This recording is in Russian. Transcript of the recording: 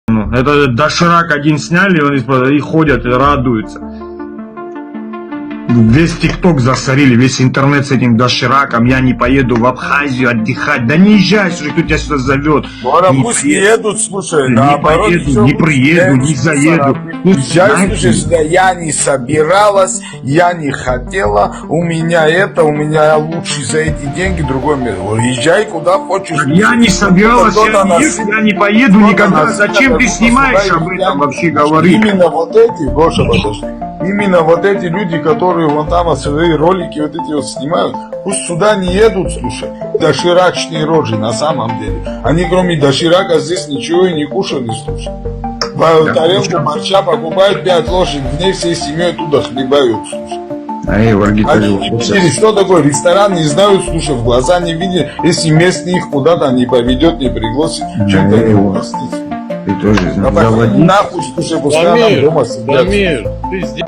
Это доширак один сняли, и ходят, и радуются. Весь ТикТок засорили, весь интернет с этим дошираком. Я не поеду в Абхазию отдыхать. Да не езжай, слушай, кто тебя сюда зовет. Ну, пусть не едут, слушай, не наоборот, поеду, не приеду, не заеду. Езжай, слушай, сюда, я не собиралась, я не хотела, у меня лучше за эти деньги другой мир. Езжай куда хочешь. Я не собиралась, я не поеду никогда. Зачем ты снимаешь об этом вообще говорить? Именно вот эти, Гоша, подожди. Именно вот эти люди, которые вон там свои ролики вот эти вот снимают, пусть сюда не едут, слушай, доширачные рожи на самом деле. Они кроме доширака здесь ничего и не кушали, слушай. Тарелку борща покупают 5 ложек, в ней всей семьей туда хлебают, слушай. Они не видели, что такое ресторан, не знают, слушай, в глаза не видели, если местный их куда-то не поведет, не пригласит, чем-то не угостит. Ты тоже нахуй, слушай, пускай нам дома сидят.